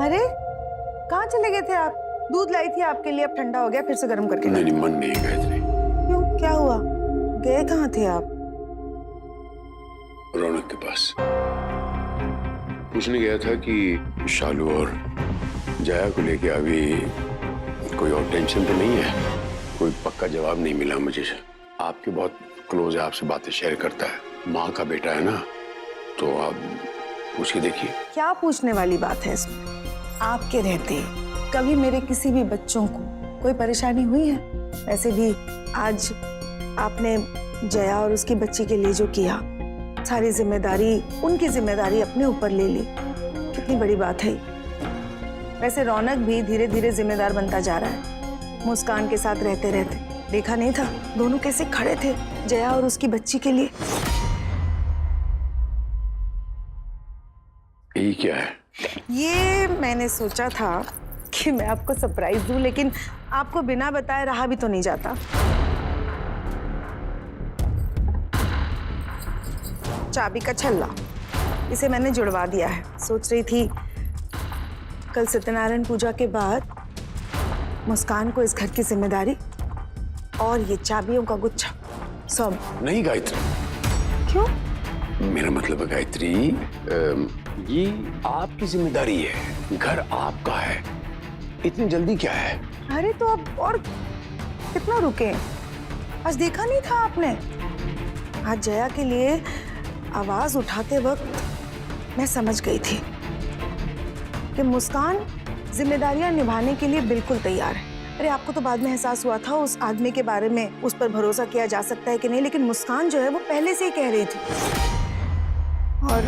अरे कहाँ चले गए थे आप? दूध लाई थी आपके लिए, अब ठंडा हो गया, फिर से गर्म करके नहीं मन नहीं है गायत्री। क्यों, क्या हुआ? गए कहाँ थे आप? रौनक के पास पूछने गया था कि शालू और जया को लेके अभी कोई और टेंशन तो नहीं है। कोई पक्का जवाब नहीं मिला मुझे। आपके बहुत क्लोज है, आपसे बातें शेयर करता है, माँ का बेटा है ना, तो आप पूछ के देखिए। क्या पूछने वाली बात है इसमें? आपके रहते कभी मेरे किसी भी बच्चों को कोई परेशानी हुई है? वैसे भी आज आपने जया और उसकी बच्ची के लिए जो किया, सारी जिम्मेदारी, उनकी जिम्मेदारी अपने ऊपर ले ली, कितनी बड़ी बात है। वैसे रौनक भी धीरे धीरे जिम्मेदार बनता जा रहा है। मुस्कान के साथ रहते रहते देखा नहीं था दोनों कैसे खड़े थे जया और उसकी बच्ची के लिए। ये क्या है? ये मैंने सोचा था कि मैं आपको सरप्राइज दूं, लेकिन आपको बिना बताए रहा भी तो नहीं जाता। चाबी का छल्ला, इसे मैंने जुड़वा दिया है। सोच रही थी कल सत्यनारायण पूजा के बाद मुस्कान को इस घर की जिम्मेदारी और ये चाबियों का गुच्छा सब। नहीं गायत्री। क्यों? मेरा मतलब है गायत्री, ये आपकी जिम्मेदारी है, घर आपका है, इतनी जल्दी क्या है? अरे तो अब और कितना रुके? आज देखा नहीं था आपने? आज जया के लिए आवाज उठाते वक्त मैं समझ गई थी कि मुस्कान जिम्मेदारियां निभाने के लिए बिल्कुल तैयार है। अरे आपको तो बाद में एहसास हुआ था उस आदमी के बारे में, उस पर भरोसा किया जा सकता है कि नहीं, लेकिन मुस्कान जो है वो पहले से ही कह रही थी। और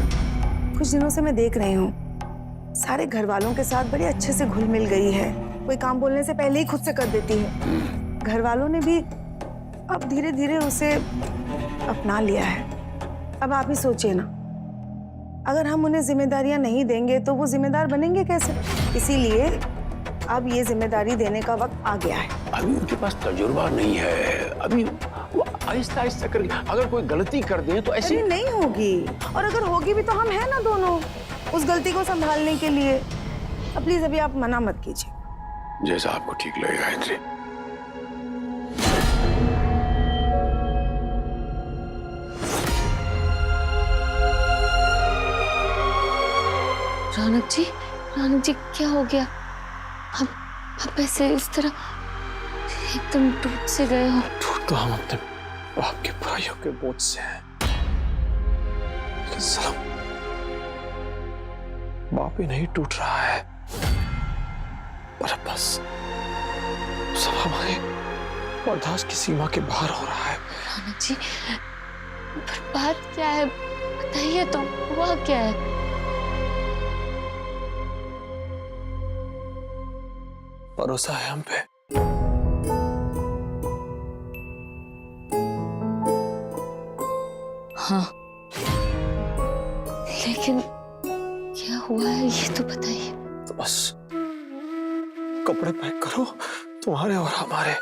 कुछ दिनों से मैं देख रही हूँ सारे घर वालों के साथ बड़े अच्छे से घुल मिल गई है। कोई काम बोलने से पहले ही खुद से कर देती है। घर वालों ने भी अब धीरे धीरे उसे अपना लिया है। अब आप ही सोचिए ना, अगर हम उन्हें जिम्मेदारियां नहीं देंगे तो वो जिम्मेदार बनेंगे कैसे? इसीलिए अब ये जिम्मेदारी देने का वक्त आ गया है। अभी उनके पास तजुर्बा नहीं है, अभी वो आहिस्ता आहिस्ता कर, अगर कोई गलती कर दे तो ऐसी नहीं होगी, और अगर होगी भी तो हम हैं ना दोनों उस गलती को संभालने के लिए। अब प्लीज अभी आप मना मत कीजिए। जैसा आपको ठीक लगे गायत्री। रौनक जी क्या हो गया? आप ऐसे इस तरह एकदम टूट से गए हो। टूट तो हम अपने बाप के भाइयों के बोझ से हैं, लेकिन सलाम बाप ही नहीं टूट रहा है, पर अब बस सब हमारे बर्दाश्त की सीमा के बाहर हो रहा है। रौनक जी, पर बात क्या है बताइए तो, हुआ क्या है? भरोसा है हम पे? हाँ, लेकिन क्या हुआ है ये तो बताइए। तो बस कपड़े पैक करो, तुम्हारे और हमारे,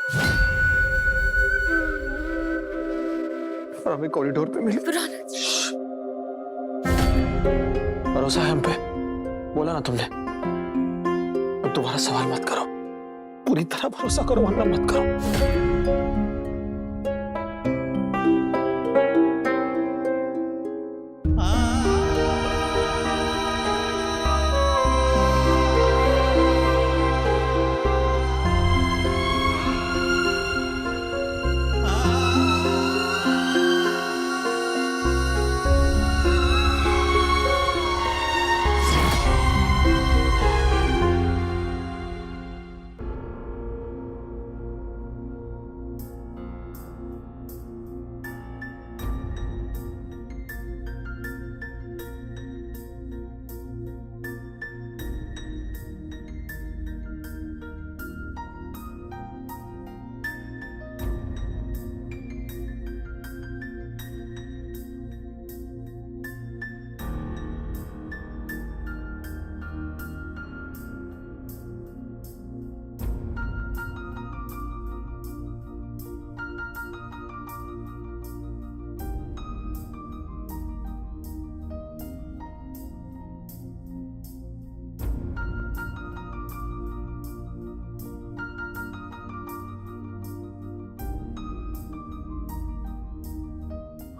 और हमें कॉरिडोर पे मिले। भरोसा है हम पे? बोला ना तुमने, अब दोबारा सवाल मत करो, पूरी तरह भरोसा करो वरना मत करो।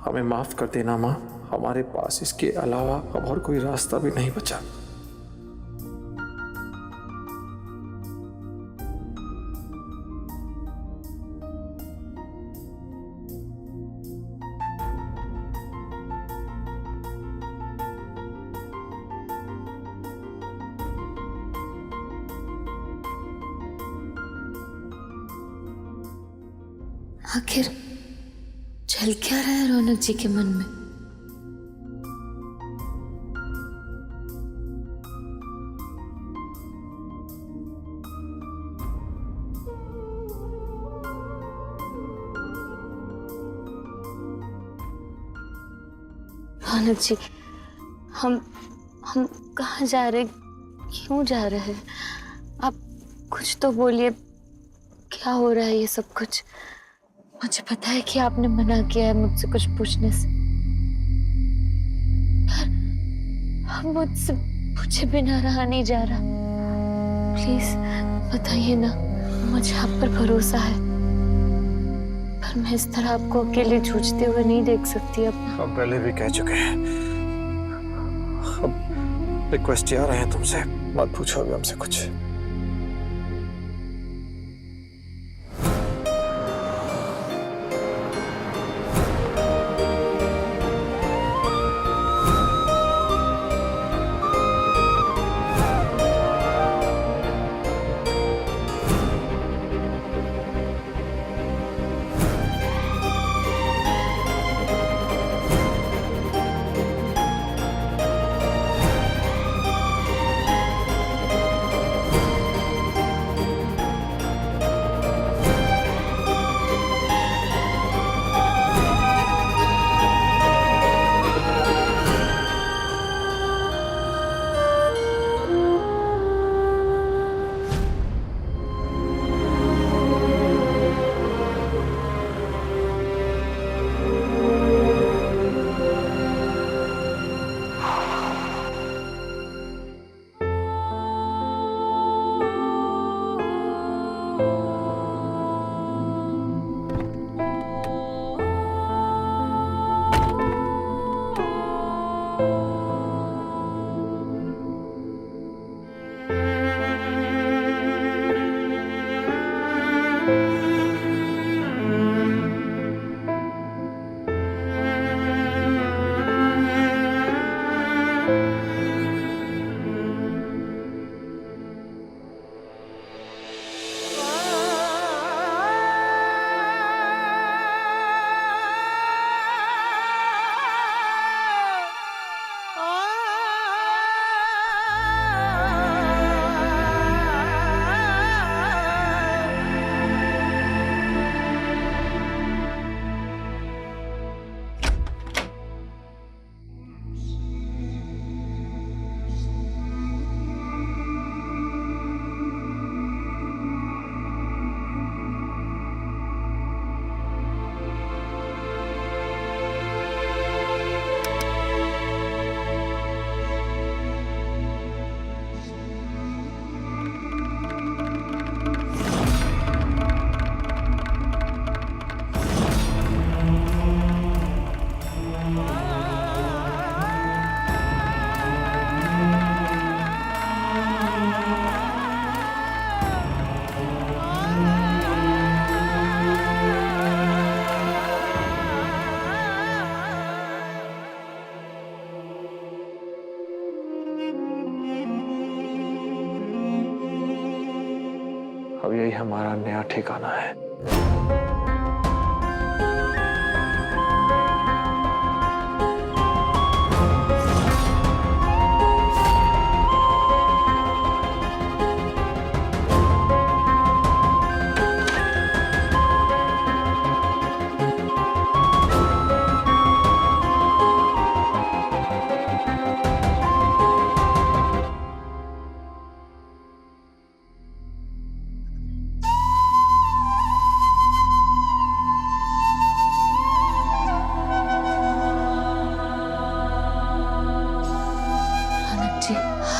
हमें माफ कर देना माँ, हमारे पास इसके अलावा अब और कोई रास्ता भी नहीं बचा। आखिर चल क्या रहा है रौनक जी के मन में? रौनक जी, हम कहाँ जा रहे, क्यों जा रहे हैं? आप कुछ तो बोलिए, क्या हो रहा है ये सब कुछ? मुझे पता है कि आपने मना किया है मुझसे कुछ पूछने से, पर मुझसे पूछे बिना रहा नहीं जा रहा। प्लीज बताइए ना, मुझे आप पर भरोसा है, पर मैं इस तरह आपको अकेले जूझते हुए नहीं देख सकती अब। हम पहले भी कह चुके हैं, अब रिक्वेस्ट आ रहे हैं तुमसे, मत पूछो अभी हमसे कुछ। अब यही हमारा नया ठिकाना है।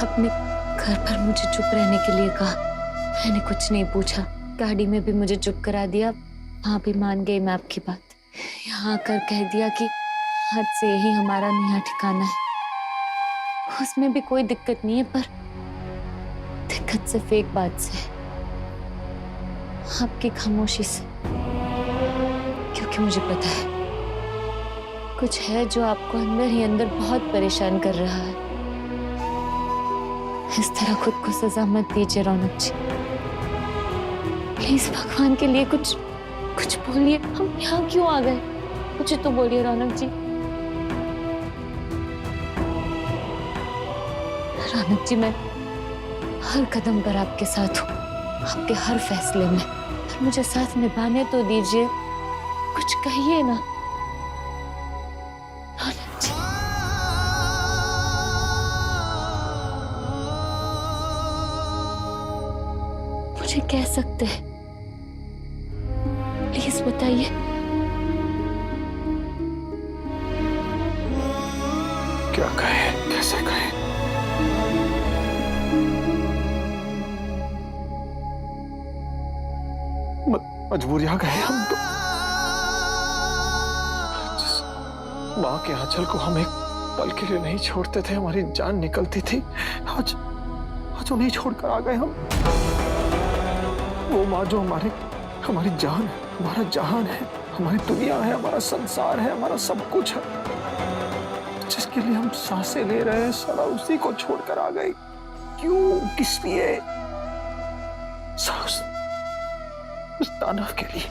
आपने घर पर मुझे चुप रहने के लिए कहा, मैंने कुछ नहीं पूछा। गाड़ी में भी मुझे चुप करा दिया, वहां भी मान गई मैं आपकी बात। यहाँ आकर कह दिया कि आज से यही हमारा नया ठिकाना है। उसमें भी कोई दिक्कत नहीं है, पर दिक्कत सिर्फ एक बात से है, आपकी खामोशी से। क्योंकि मुझे पता है कुछ है जो आपको अंदर ही अंदर बहुत परेशान कर रहा है। इस तरह खुद को सजा मत दीजिए रौनक जी, प्लीज भगवान के लिए कुछ बोलिए। हम यहाँ क्यों आ गए? कुछ तो बोलिए रौनक जी। रौनक जी, मैं हर कदम पर आपके साथ हूँ, आपके हर फैसले में। पर मुझे साथ निभाने तो दीजिए, कुछ कहिए ना रौनक जी। मुझे कह सकते हैं, प्लीज बताइए। क्या कहे, कैसे कहे? मजबूरियां गए हम तो। जिस माँ के आंचल को हम एक पल के लिए नहीं छोड़ते थे, हमारी जान निकलती थी, आज उन्हें छोड़कर आ गए हम। वो माँ जो हमारी जान है, हमारा जहान है, हमारी दुनिया है, हमारा संसार है, हमारा सब कुछ है, जिसके लिए हम सांसें ले रहे हैं, सारा उसी को छोड़कर आ गए। क्यों, किस लिए? उस दानव के लिए।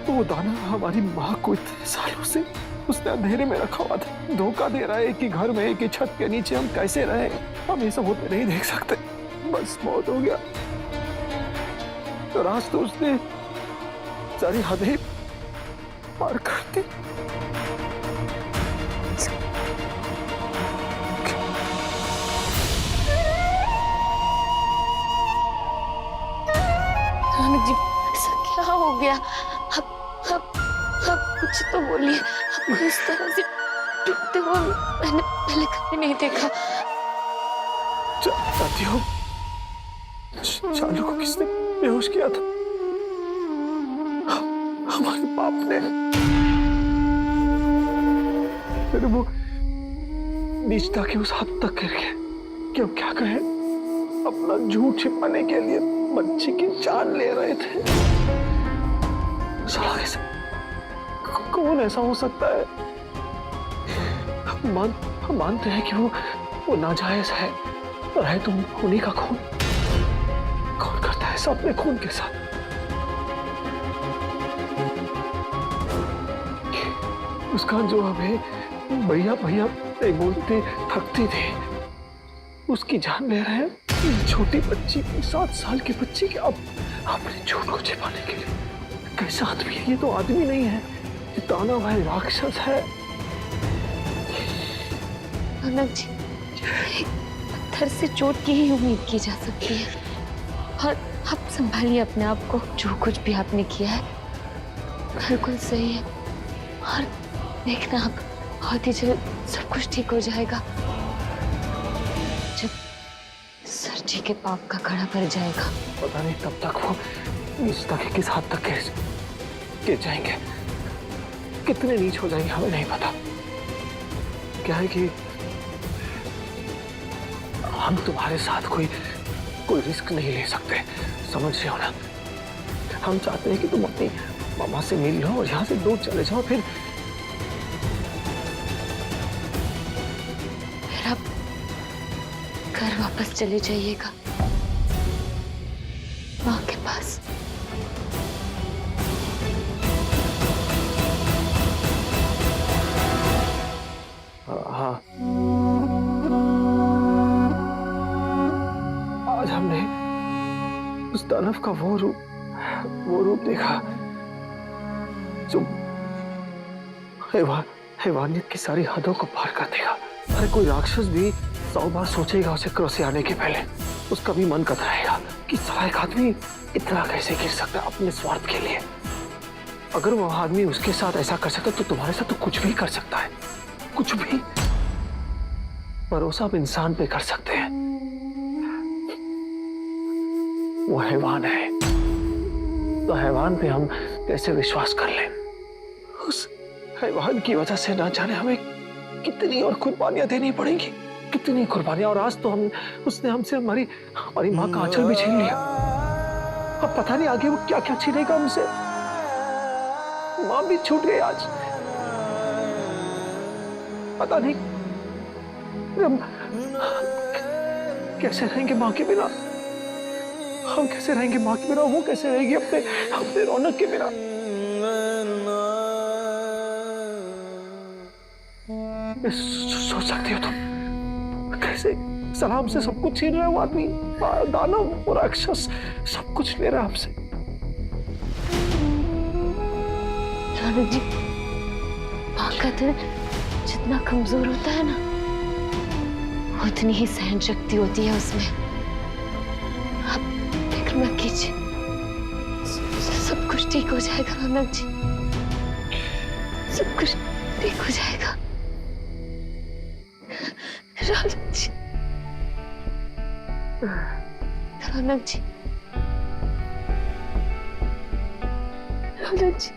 वो दानव हमारी माँ को इतने सालों से उसने अंधेरे में रखा हुआ था, धोखा दे रहा है कि घर में एक ही छत के नीचे हम कैसे रहे। हम ये सब होते नहीं देख सकते। बस मौत हो गया तो राज तो उसने सारी हदें पार कर दी। रौनक जी, ऐसा क्या हो गया? आप कुछ तो बोलिए। आपको इस तरह से टूटते हुए मैंने पहले कभी नहीं देखा। जानती हो, शालू को किसने बेहोश किया था? हमारे बाप ने। फिर वो नीचता की उस हद तक गिर गया कि हम क्या कहें, अपना झूठ छिपाने के लिए बच्ची की जान ले रहे थे। साला ऐसे कौन ऐसा हो सकता है? हम मानते हैं कि वो नाजायज है, पर है तो उन्हीं का खून। कौन करता है ऐसा अपने खून के साथ? उसका जो हमें भैया भैया बोलते थकती थी, उसकी जान ले रहे हैं। छोटी बच्ची, 7 साल की बच्ची के अब अपने झूठ को छिपाने के लिए। कैसा आदमी है ये? तो आदमी नहीं है, ये दानव है, राक्षस है। रौनक जी, पत्थर से चोट की ही उम्मीद की जा सकती है। और आप संभालिए अपने आप को। जो कुछ भी आपने किया है बिल्कुल सही है। और देखना, आप बहुत ही जल्द सब कुछ ठीक हो जाएगा। जब सर जी के पाप का घड़ा भर जाएगा। पता नहीं तब तक वो नीचता के किस हद तक गिर जाएंगे, कितने नीच हो जाएंगे, हमें नहीं पता। क्या है कि हम तुम्हारे साथ कोई रिस्क नहीं ले सकते, समझ रहे हो ना? हम चाहते हैं कि तुम अपनी मामा से मिल लो और यहाँ से दूर चले जाओ। फिर आप घर वापस चले जाइएगा, माँ के पास। हाँ, आज हमने उस दानव का वो रूप देखा जो हैवानियत की सारी हदों को पार कर देगा। अरे कोई राक्षस भी 100 बार सोचेगा उसे क्रॉस से आने के पहले। उसका भी मन कतराएगा कि साला एक आदमी इतना कैसे गिर सकता है अपने स्वार्थ के लिए। अगर वो आदमी उसके साथ ऐसा कर सकता तो तुम्हारे साथ तो कुछ भी कर सकता है, कुछ भी। भरोसा आप इंसान पे कर सकते हैं, वो हैवान है तो हैवान पे हम कैसे विश्वास कर लें? उस हैवान की वजह से ना जाने हमें कितनी और कुर्बानियां देनी पड़ेंगी, कितनी कुर्बानियां। और आज तो उसने हमसे हमारी माँ का आंचल भी छीन लिया। अब पता नहीं आगे वो क्या क्या छीनेगा हमसे। माँ भी छूट गई आज। पता नहीं हम कैसे रहेंगे माँ के बिना। हम कैसे रहेंगे माँ के बिना, वो कैसे रहेगी अपने रौनक के बिना। सोच सकती हो तुम कैसे सलाम से सब कुछ छीन रहा है वो आदमी, दानव और राक्षस सब कुछ ले रहा है हमसे। रौनक जी, माँ का दिल जितना कमजोर होता है ना, उतनी ही सहन शक्ति होती है उसमें। आप फिक्र मत कीजिए, सब कुछ ठीक हो जाएगा रौनक जी, सब कुछ ठीक हो जाएगा। रौनक जी, रौनक जी, रौनक जी,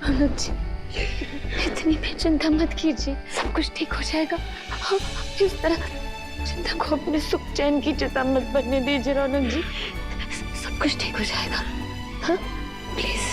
रौनक जी, इतनी भी चिंता मत कीजिए, सब कुछ ठीक हो जाएगा। आप इस तरह चिंता को अपने सुख चैन की चिता मत बनने दीजिए रौनक जी, सब कुछ ठीक हो जाएगा। हाँ प्लीज।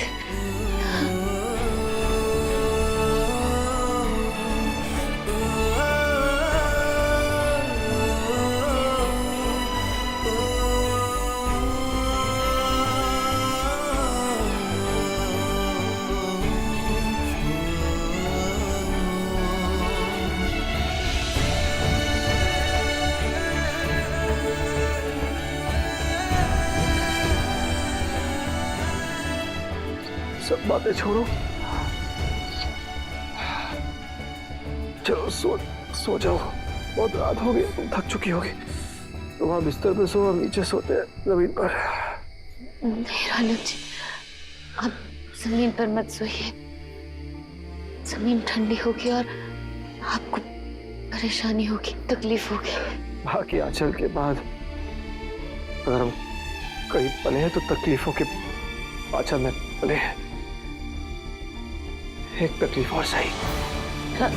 सब बातें छोड़ो, चलो सो जाओ। बहुत रात हो गई, तुम थक चुकी होगी। तुम वहां बिस्तर पे सो, हम नीचे सोते हैं जमीन पर। नहीं रौनक जी, आप जमीन पर मत सोइए, जमीन ठंडी होगी और आपको परेशानी होगी, तकलीफ होगी। माँ की आंचल के बाद अगर हम कहीं पले हैं तो तकलीफों के आंचल में पले हैं। एक तकलीफ और सही। हाँ।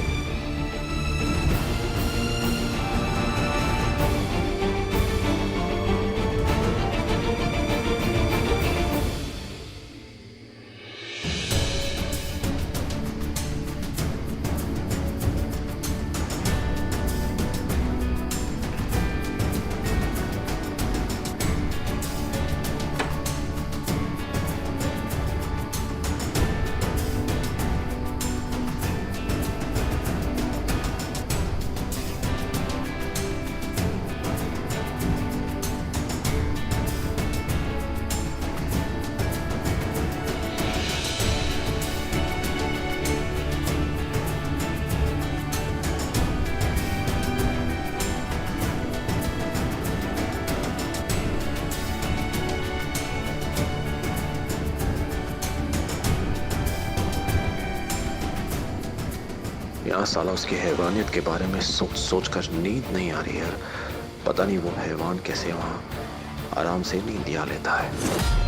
यहाँ साला उसकी हैवानियत के बारे में सोच कर नींद नहीं आ रही है। पता नहीं वो हैवान कैसे वहाँ आराम से नींद लिया लेता है।